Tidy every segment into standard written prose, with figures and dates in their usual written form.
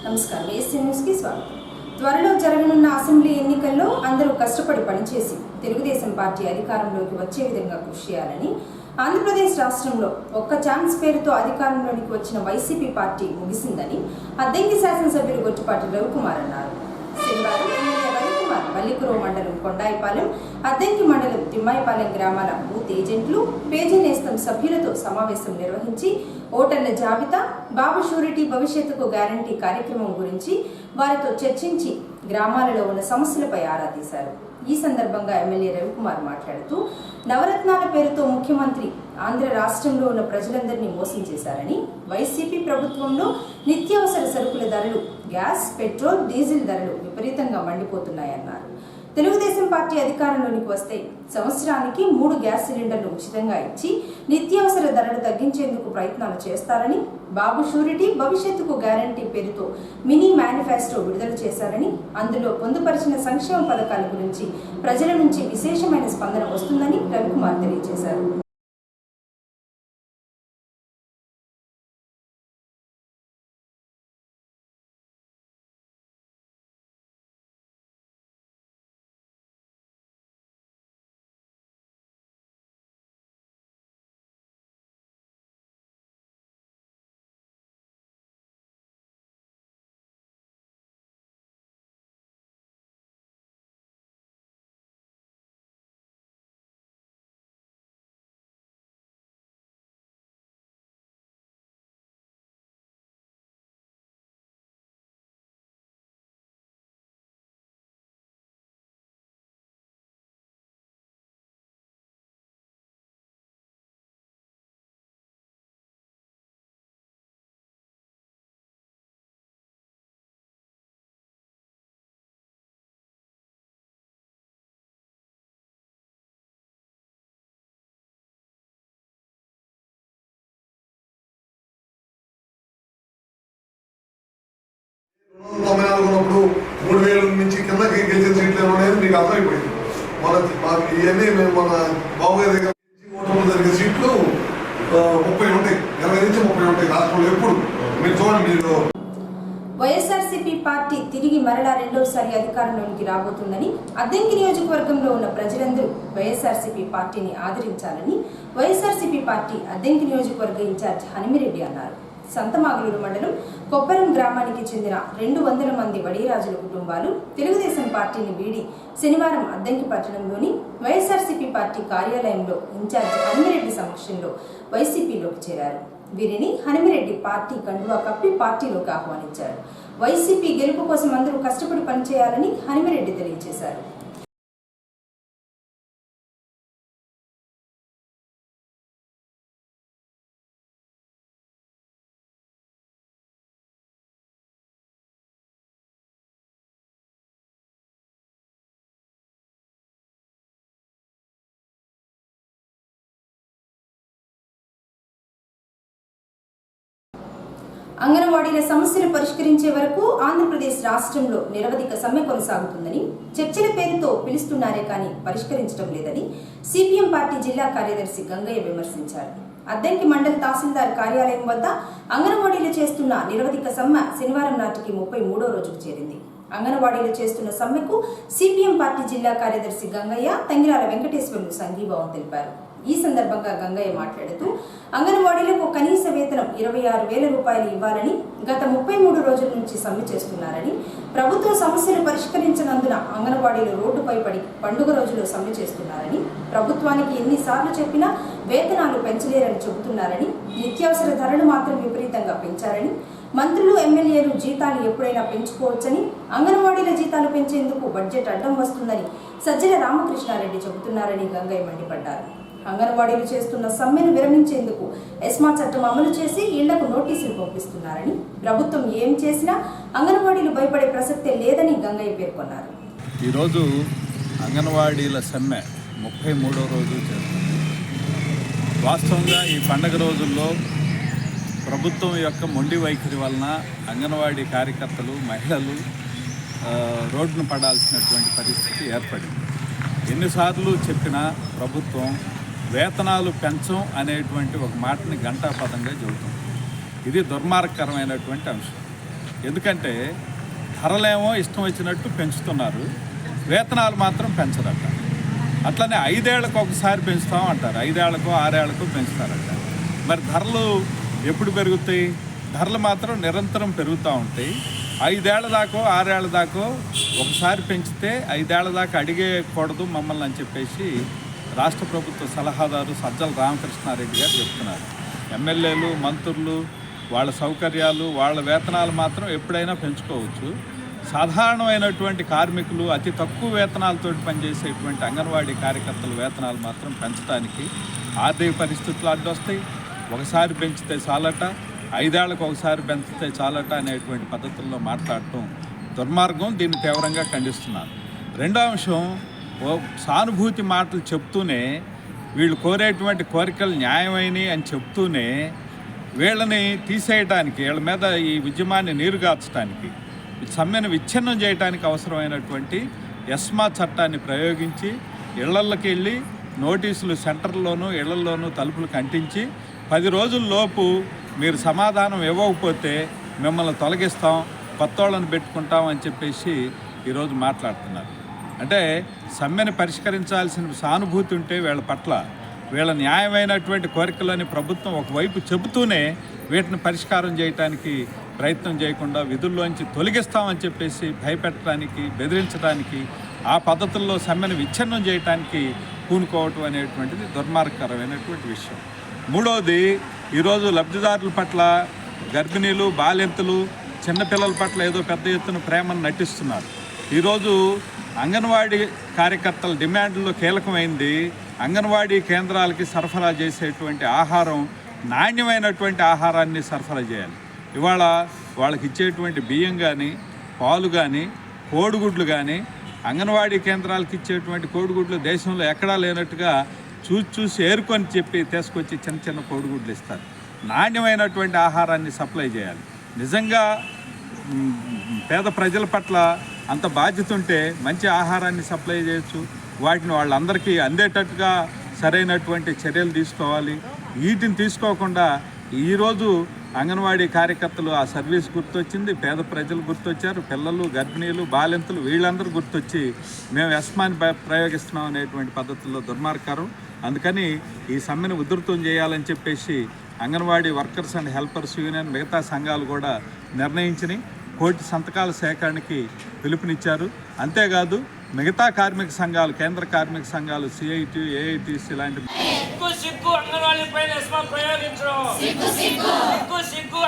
నమస్కారం. ఏసీ న్యూస్కి స్వాగతం. త్వరలో జరగనున్న అసెంబ్లీ ఎన్నికల్లో అందరూ కష్టపడి పనిచేసి తెలుగుదేశం పార్టీ అధికారంలోకి వచ్చే విధంగా కృషి చేయాలని ఆంధ్రప్రదేశ్ రాష్ట్రంలో ఒక్క ఛాన్స్ పేరుతో అధికారంలోకి వచ్చిన వైసీపీ పార్టీ ముగిసిందని అద్దెంకి శాసనసభ్యులు గొట్టిపాటి రవికుమార్ అన్నారు. శనివారం రవికుమార్ వల్లికురవ మండలం కొండాయిపాలెం, అద్దెంకి మండలం తిమ్మాయిపాలెం గ్రామాల బూత్ ఏజెంట్లు, పేజీ నేస్తం సభ్యులతో సమావేశం నిర్వహించి ఓటర్ల జాబితా, బాబు షూరిటీ భవిష్యత్తుకు గ్యారంటీ కార్యక్రమం గురించి వారితో చర్చించి గ్రామాలలో ఉన్న సమస్యలపై ఆరా తీశారు. ఈ సందర్భంగా ఎమ్మెల్యే రవికుమార్ మాట్లాడుతూ నవరత్నాల పేరుతో ముఖ్యమంత్రి ఆంధ్ర రాష్ట్రంలో ఉన్న ప్రజలందరినీ మోసం చేశారని, వైసీపీ ప్రభుత్వంలో నిత్యావసర సరుకుల ధరలు, గ్యాస్, పెట్రోల్, డీజిల్ ధరలు విపరీతంగా మండిపోతున్నాయన్నారు. తెలుగుదేశం పార్టీ అధికారంలోనికి వస్తే సంవత్సరానికి 3 గ్యాస్ సిలిండర్లు ఉచితంగా ఇచ్చి నిత్యావసర ధరలు తగ్గించేందుకు ప్రయత్నాలు చేస్తారని, బాబు షూరిటీ భవిష్యత్తుకు గ్యారంటీ పేరుతో మినీ మేనిఫెస్టో విడుదల చేశారని, అందులో పొందుపరిచిన సంక్షేమ పథకాల గురించి ప్రజల నుంచి విశేషమైన స్పందన వస్తుందని రవికుమార్ తెలియజేశారు. ఉన్నప్పుడు 3,000 నుంచి కిందకి గెలిచిన సీట్లు అనేది మీకు అర్థమైపోయింది. ఇవన్నీ మేము మన బాబు గారి దగ్గర ఓటర్లు జరిగే సీట్లు 30 ఉంటాయి, 20 నుంచి 30 ఉంటాయి రాష్ట్రంలో. ఎప్పుడు మీరు చూడండి. మీరు వైఎస్ఆర్సీపీ పార్టీ తిరిగి మరలా రెండోసారి అధికారంలోనికి రాబోతుందని, అద్దెంకి నియోజకవర్గంలో ఉన్న ప్రజలందరూ వైఎస్ఆర్సీపీ పార్టీని ఆదరించాలని వైఎస్ఆర్సీపీ పార్టీ అద్దెంకి నియోజకవర్గ ఇన్ఛార్జ్ హనిమిరెడ్డి అన్నారు. సంతమాగులూరు మండలం కొప్పరం గ్రామానికి చెందిన 200 మంది వడిరాజుల కుటుంబాలు తెలుగుదేశం పార్టీని వీడి శనివారం అద్దెంకి పట్టణంలోని వైఎస్ఆర్సీపీ పార్టీ కార్యాలయంలో ఇన్ఛార్జ్ హనిమిరెడ్డి సమక్షంలో వైసీపీలోకి చేరారు. వీరిని హనిమిరెడ్డి పార్టీ కండువా కప్పి పార్టీలోకి ఆహ్వానించారు. వైసీపీ గెలుపు కోసం అందరూ కష్టపడి పనిచేయాలని హనిమిరెడ్డి తెలియజేశారు. అంగన్వాడీల సమస్యలు పరిష్కరించే వరకు ఆంధ్రప్రదేశ్ రాష్ట్రంలో నిరవధిక సమ్మె కొనసాగుతుందని, చర్చల పేరుతో పిలుస్తున్నారే కానీ పరిష్కరించడం లేదని సిపిఎం పార్టీ జిల్లా కార్యదర్శి గంగయ్య విమర్శించారు. అద్దెంకి మండల తహసీల్దార్ కార్యాలయం వద్ద అంగన్వాడీలు చేస్తున్న నిరవధిక సమ్మె శనివారం నాటికి 33వ రోజుకు చేరింది. అంగన్వాడీలు చేస్తున్న సమ్మెకు సిపిఎం పార్టీ జిల్లా కార్యదర్శి గంగయ్య, తంగిరాల వెంకటేశ్వర్లు సంఘీభావం తెలిపారు. ఈ సందర్భంగా గంగయ్య మాట్లాడుతూ అంగన్వాడీలకు కనీస వేతనం 26,000 రూపాయలు ఇవ్వాలని గత 33 రోజుల నుంచి సమ్మె చేస్తున్నారని, ప్రభుత్వ సమస్యలు పరిష్కరించనందున అంగన్వాడీలు రోడ్డుపై పడి పండుగ రోజుల్లో సమ్మె చేస్తున్నారని, ప్రభుత్వానికి ఎన్నిసార్లు చెప్పినా వేతనాలు పెంచలేరని చెబుతున్నారని, నిత్యావసర ధరలు మాత్రం విపరీతంగా పెంచారని, మంత్రులు, ఎమ్మెల్యేలు జీతాలు ఎప్పుడైనా పెంచుకోవచ్చని, అంగన్వాడీల జీతాలు పెంచేందుకు బడ్జెట్ అడ్డం వస్తుందని సజ్జల రామకృష్ణారెడ్డి చెబుతున్నారని గంగయ్య మండిపడ్డారు. అంగన్వాడీలు చేస్తున్న సమ్మెను విరమించేందుకు ఎస్మా చట్టం అమలు చేసి ఇళ్లకు నోటీసులు పంపిస్తున్నారని, ప్రభుత్వం ఏం చేసినా అంగన్వాడీలు భయపడే ప్రసక్తే లేదని గంగయ్య పేర్కొన్నారు. ఈరోజు అంగన్వాడీల సమ్మె 33వ రోజు చేస్తుంది. వాస్తవంగా ఈ పండగ రోజుల్లో ప్రభుత్వం యొక్క మొండి వైఖరి వలన అంగన్వాడీ కార్యకర్తలు, మహిళలు రోడ్డును పడాల్సినటువంటి పరిస్థితి ఏర్పడింది. ఎన్నిసార్లు చెప్పినా ప్రభుత్వం వేతనాలు పెంచం అనేటువంటి ఒక మాటని ఘంటాపథంగా చెబుతుంది. ఇది దుర్మార్గకరమైనటువంటి అంశం. ఎందుకంటే ధరలేమో ఇష్టం వచ్చినట్టు పెంచుతున్నారు, వేతనాలు మాత్రం పెంచరట. అట్లనే 5 ఏళ్లకు ఒకసారి పెంచుతాం అంటారు, 5 ఏళ్లకో 6 ఏళ్లకో పెంచుతారట. మరి ధరలు ఎప్పుడు పెరుగుతాయి? ధరలు మాత్రం నిరంతరం పెరుగుతూ ఉంటాయి. 5 ఏళ్ల దాకో 6 ఏళ్ల దాకో ఒకసారి పెంచితే 5 ఏళ్ల దాకా అడిగేయకూడదు మమ్మల్ని అని చెప్పేసి రాష్ట్ర ప్రభుత్వ సలహాదారు సజ్జల రామకృష్ణారెడ్డి గారు చెప్తున్నారు. ఎమ్మెల్యేలు, మంత్రులు వాళ్ళ సౌకర్యాలు, వాళ్ళ వేతనాలు మాత్రం ఎప్పుడైనా పెంచుకోవచ్చు. సాధారణమైనటువంటి కార్మికులు, అతి తక్కువ వేతనాలతో పనిచేసేటువంటి అంగన్వాడీ కార్యకర్తల వేతనాలు మాత్రం పెంచడానికి ఆర్థిక పరిస్థితులు అడ్డొస్తాయి. ఒకసారి పెంచితే చాలట, 5 ఏళ్లకు ఒకసారి పెంచితే చాలట అనేటువంటి పద్ధతుల్లో మాట్లాడటం దుర్మార్గం. దీన్ని తీవ్రంగా ఖండిస్తున్నారు. రెండో అంశం, సానుభూతి మాటలు చెప్తూనే వీళ్ళు కోరేటువంటి కోరికలు న్యాయమైనవి అని చెప్తూనే వీళ్ళని తీసేయడానికి, వీళ్ళ మీద ఈ ఉద్యమాన్ని నీరుగార్చడానికి, సమ్మెను విచ్ఛిన్నం చేయడానికి అవసరమైనటువంటి ఎస్మా చట్టాన్ని ప్రయోగించి ఇళ్లకి వెళ్ళి నోటీసులు సెంటర్లోనూ ఇళ్లలోనూ తలుపులు కంటించి 10 రోజుల్లోపు మీరు సమాధానం ఇవ్వకపోతే మిమ్మల్ని తొలగిస్తాం, కొత్తోళ్ళని పెట్టుకుంటాం అని చెప్పేసి ఈరోజు మాట్లాడుతున్నారు. అంటే సమ్మెను పరిష్కరించాల్సిన సానుభూతి ఉంటే వీళ్ళ పట్ల, వీళ్ళ న్యాయమైనటువంటి కోరికలని ప్రభుత్వం ఒకవైపు చెబుతూనే వీటిని పరిష్కారం చేయడానికి ప్రయత్నం చేయకుండా విధుల్లోంచి తొలగిస్తామని చెప్పేసి భయపెట్టడానికి, బెదిరించడానికి, ఆ పద్ధతుల్లో సమ్మెను విచ్ఛిన్నం చేయడానికి పూనుకోవటం అనేటువంటిది దుర్మార్గకరమైనటువంటి విషయం. మూడవది, ఈరోజు లబ్ధిదారుల పట్ల గర్భిణీలు, బాలింతలు, చిన్నపిల్లల పట్ల ఏదో పెద్ద ఎత్తున ప్రేమను నటిస్తున్నారు. ఈరోజు అంగన్వాడీ కార్యకర్తల డిమాండ్లో కీలకమైంది అంగన్వాడీ కేంద్రాలకి సరఫరా చేసేటువంటి ఆహారం, నాణ్యమైనటువంటి ఆహారాన్ని సరఫరా చేయాలి. ఇవాళ వాళ్ళకి ఇచ్చేటువంటి బియ్యం కానీ, పాలు కానీ, కోడిగుడ్లు కానీ, అంగన్వాడీ కేంద్రాలకు ఇచ్చేటువంటి కోడిగుడ్లు దేశంలో ఎక్కడా లేనట్టుగా చూసి ఏరుకొని చెప్పి తీసుకొచ్చి చిన్న చిన్న కోడిగుడ్లు ఇస్తారు. నాణ్యమైనటువంటి ఆహారాన్ని సప్లై చేయాలి. నిజంగా పేద ప్రజల పట్ల అంత బాధ్యత ఉంటే మంచి ఆహారాన్ని సప్లై చేయొచ్చు. వాటిని వాళ్ళందరికీ అందేటట్టుగా సరైనటువంటి చర్యలు తీసుకోవాలి. వీటిని తీసుకోకుండా ఈరోజు అంగన్వాడీ కార్యకర్తలు ఆ సర్వీస్ గుర్తొచ్చింది, పేద ప్రజలు గుర్తొచ్చారు, పిల్లలు, గర్భిణీలు, బాలింతలు వీళ్ళందరూ గుర్తొచ్చి మేము ఎస్మాని ప్రయోగిస్తున్నాం అనేటువంటి పద్ధతుల్లో దుర్మార్గకరం. అందుకని ఈ సమ్మెను ఉధృతం చేయాలని చెప్పేసి anganwadi workers and helpers union, మిగతా సంఘాలు కూడా నిర్ణయించినాయి. 1,000 సంతకాల సేకరణకి పిలుపునిచ్చారు. అంతేకాదు మిగతా కార్మిక సంఘాలు, కేంద్ర కార్మిక సంఘాలు, సిఐటి, ఏఐటిసి లాంటి అంగన్వాడీపై ఎస్మా ప్రయోగించడం,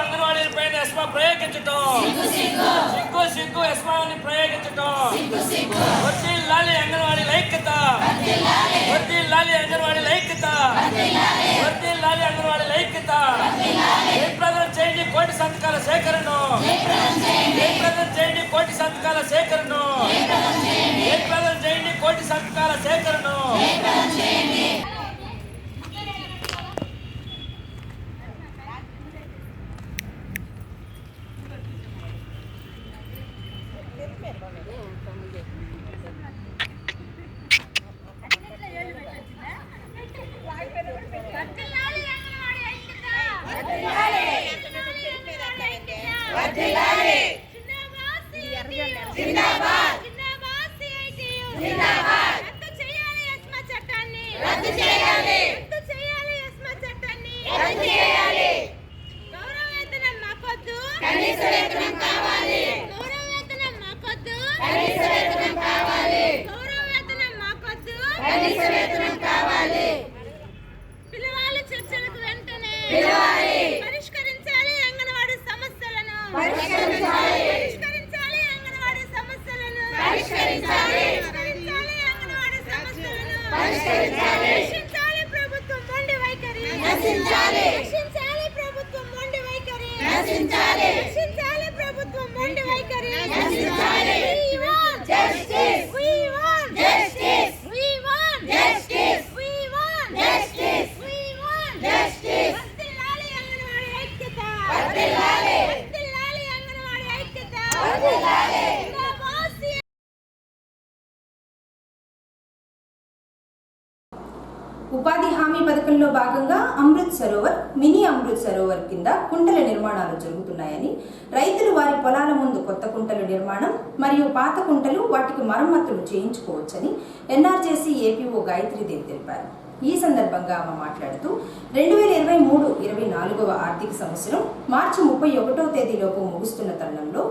అంగన్వాడీపై ఎస్మా ప్రయోగించడం, ఎస్మాని ప్రయోగించడం. వర్ధిల్లాలి అంగన్వాడీ ఐక్యత, వర్ధిల్లాలి అంగన్వాడీ ఐక్యత, వర్ధిల్లాలి అంగన్వాడీ ఐక్యత. ప్రజలు చేయండి 1,000 సంతకాల సేకరణ, ప్రజలు చేయండి 1,000 సంతకాల సేకరణ, ప్రజలు చేయండి 1,000 సంతకాల సేకరణ. పరిష్కరించాలి అంగన్వాడీ సమస్యలను, పరిష్కరించాలి అంగన్వాడీ సమస్యలను, పరిష్కరించాలి అంగన్వాడీ సమస్యలను, నశించాలి ప్రభుత్వం మొండి వైఖరి, నశించాలి ప్రభుత్వం మొండి వైఖరి, నశించాలి ప్రభుత్వం మొండి వైఖరి, నశించాలి. We want justice, we want justice, we want justice, we want justice. వర్ధిల్లాలి అంగన్వాడీ ఐక్యత, వర్ధిల్లాలి అంగన్వాడీ ఐక్యత, వర్ధిల్లాలి. ఉపాధి హామీ పథకంలో భాగంగా అమృత్ సరోవర్, మినీ అమృత్ సరోవర్ కింద కుంటల నిర్మాణాలు జరుగుతున్నాయని, రైతులు వారి పొలాల ముందు కొత్త కుంటల నిర్మాణం మరియు పాత కుంటలు వాటికి మరమ్మతులు చేయించుకోవచ్చని ఎన్ఆర్జేసీ ఏపీఓ గాయత్రీదేవి తెలిపారు. ఈ సందర్భంగా ఆమె మాట్లాడుతూ 2023-24వ ఆర్థిక సంవత్సరం మార్చి 31వ తేదీలోపు ముగుస్తున్న తరుణంలో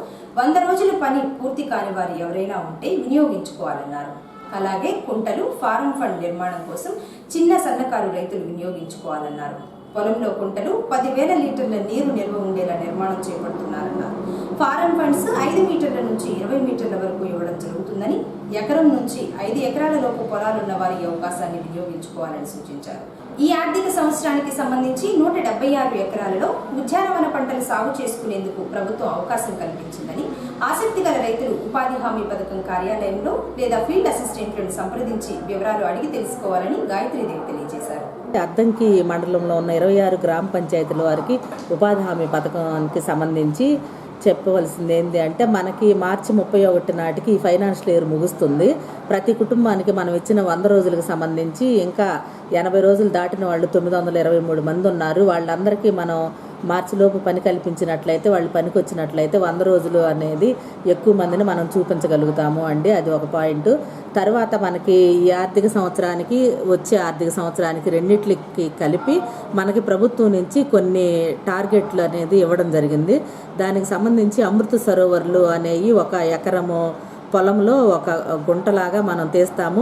100 రోజుల పని పూర్తి కాని వారు ఎవరైనా ఉంటే వినియోగించుకోవాలన్నారు. అలాగే కుంటలు, ఫారం ఫండ్ నిర్మాణం కోసం చిన్న సన్నకారు రైతులు వినియోగించుకోవాలన్నారు. పొలంలో కుంటలు 10,000 లీటర్ల నీరు నిల్వ ఉండేలా నిర్మాణం చేపడుతున్నారన్నారు. ఫారం ఫండ్స్ 5 మీటర్ల నుంచి 20 మీటర్ల వరకు ఇవ్వడం జరుగుతుందని, ఎకరం నుంచి 5 ఎకరాల లోపు పొలాలున్న వారి అవకాశాన్ని వినియోగించుకోవాలని సూచించారు. ఈ ఆర్థిక సంవత్సరానికి సంబంధించి 176 ఎకరాలలో ఉద్యానవన పంటలు సాగు చేసుకునేందుకు ప్రభుత్వం అవకాశం కల్పించిందని, ఆసక్తి గల రైతులు ఉపాధి హామీ పథకం కార్యాలయంలో లేదా ఫీల్డ్ అసిస్టెంట్లను సంప్రదించి వివరాలు అడిగి తెలుసుకోవాలని గాయత్రీదేవి తెలియజేశారు. అద్దంకి మండలంలో ఉన్న 26 గ్రామ పంచాయతీల వారికి ఉపాధి హామీ పథకానికి సంబంధించి చెప్పవలసింది ఏంటి అంటే, మనకి మార్చి 31 నాటికి ఈ ఫైనాన్షియల్ ఇయర్ ముగుస్తుంది. ప్రతి కుటుంబానికి మనం ఇచ్చిన 100 రోజులకు సంబంధించి ఇంకా 80 రోజులు దాటిన వాళ్ళు 923 మంది ఉన్నారు. వాళ్ళందరికీ మనం మార్చిలోపు పని కల్పించినట్లయితే, వాళ్ళు పనికి వచ్చినట్లయితే 100 రోజులు అనేది ఎక్కువ మందిని మనం చూపించగలుగుతాము అండి. అది ఒక పాయింట్. తర్వాత మనకి ఈ ఆర్థిక సంవత్సరానికి, వచ్చే ఆర్థిక సంవత్సరానికి రెండిట్లకి కలిపి మనకి ప్రభుత్వం నుంచి కొన్ని టార్గెట్లు అనేది ఇవ్వడం జరిగింది. దానికి సంబంధించి అమృత సరోవర్లు అనేవి ఒక ఎకరము పొలంలో ఒక గుంటలాగా మనం తీస్తాము.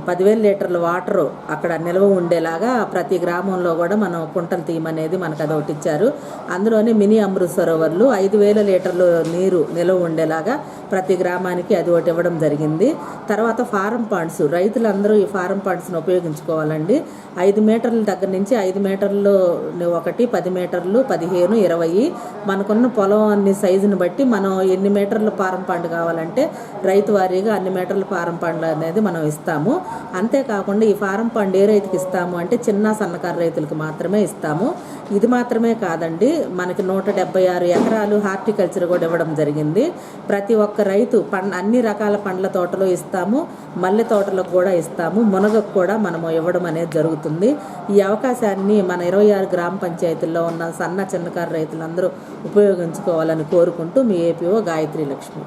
10,000 లీటర్ల వాటరు అక్కడ నిల్వ ఉండేలాగా ప్రతి గ్రామంలో కూడా మనం కుంటలు తీయమనేది మనకు అది ఒకటి ఇచ్చారు. అందులోనే మినీ అమృత్ సరోవర్లు 5,000 లీటర్లు నీరు నిల్వ ఉండేలాగా ప్రతి గ్రామానికి అది ఒకటి ఇవ్వడం జరిగింది. తర్వాత ఫారం పాండ్స్, రైతులందరూ ఈ ఫారం పాండ్స్ని ఉపయోగించుకోవాలండి. 5 మీటర్ల దగ్గర నుంచి 5 మీటర్లు 1, 10 మీటర్లు, 15, 20 మనకున్న పొలం అన్ని సైజుని బట్టి మనం ఎన్ని మీటర్ల ఫారం పాండ్ కావాలంటే రైతు వారీగా అన్ని మీటర్ల ఫారం పాండ్లు అనేది మనం ఇస్తాము. అంతేకాకుండా ఈ ఫారం పాండ్ ఏ రైతుకి ఇస్తాము అంటే చిన్న సన్నకారు రైతులకు మాత్రమే ఇస్తాము. ఇది మాత్రమే కాదండి, మనకి 176 ఎకరాలు హార్టికల్చర్ కూడా ఇవ్వడం జరిగింది. ప్రతి ఒక్క రైతు అన్ని రకాల పండ్ల తోటలు ఇస్తాము, మల్లె తోటలకు కూడా ఇస్తాము, మునగకు కూడా మనము ఇవ్వడం అనేది జరుగుతుంది. ఈ అవకాశాన్ని మన 26 గ్రామ పంచాయతీల్లో ఉన్న సన్న చిన్నకారు రైతులందరూ ఉపయోగించుకోవాలని కోరుకుంటూ మీ ఏపీఓ గాయత్రి లక్ష్మి.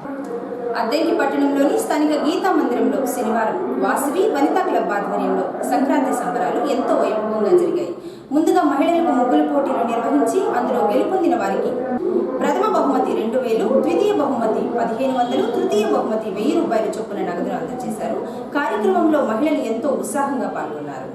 అద్దంకి పట్టణంలోని స్థానిక గీతా మందిరంలో శనివారం వాసవి వనితా క్లబ్ ఆధ్వర్యంలో సంక్రాంతి సంబరాలు ఎంతో వైభవంగా జరిగాయి. ముందుగా మహిళలకు ముగ్గుల పోటీలు నిర్వహించి అందులో గెలుపొందిన వారికి ప్రథమ బహుమతి 2,000, ద్వితీయ బహుమతి 1,500, తృతీయ బహుమతి 1,000 రూపాయల చొప్పున నగదును అందజేశారు. కార్యక్రమంలో మహిళలు ఎంతో ఉత్సాహంగా పాల్గొన్నారు.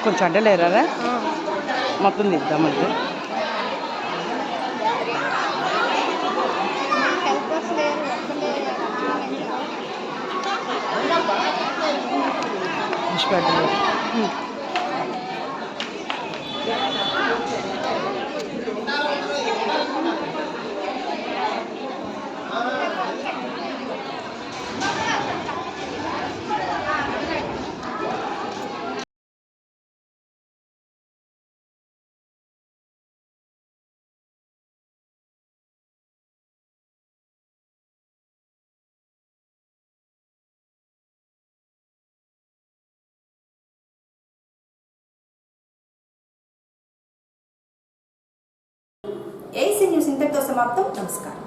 కొంచెం అడ్డలేరా మొత్తం తీద్దామంటే ఏసీ న్యూస్ ఇంతటితో సమాప్తం. నమస్కారం.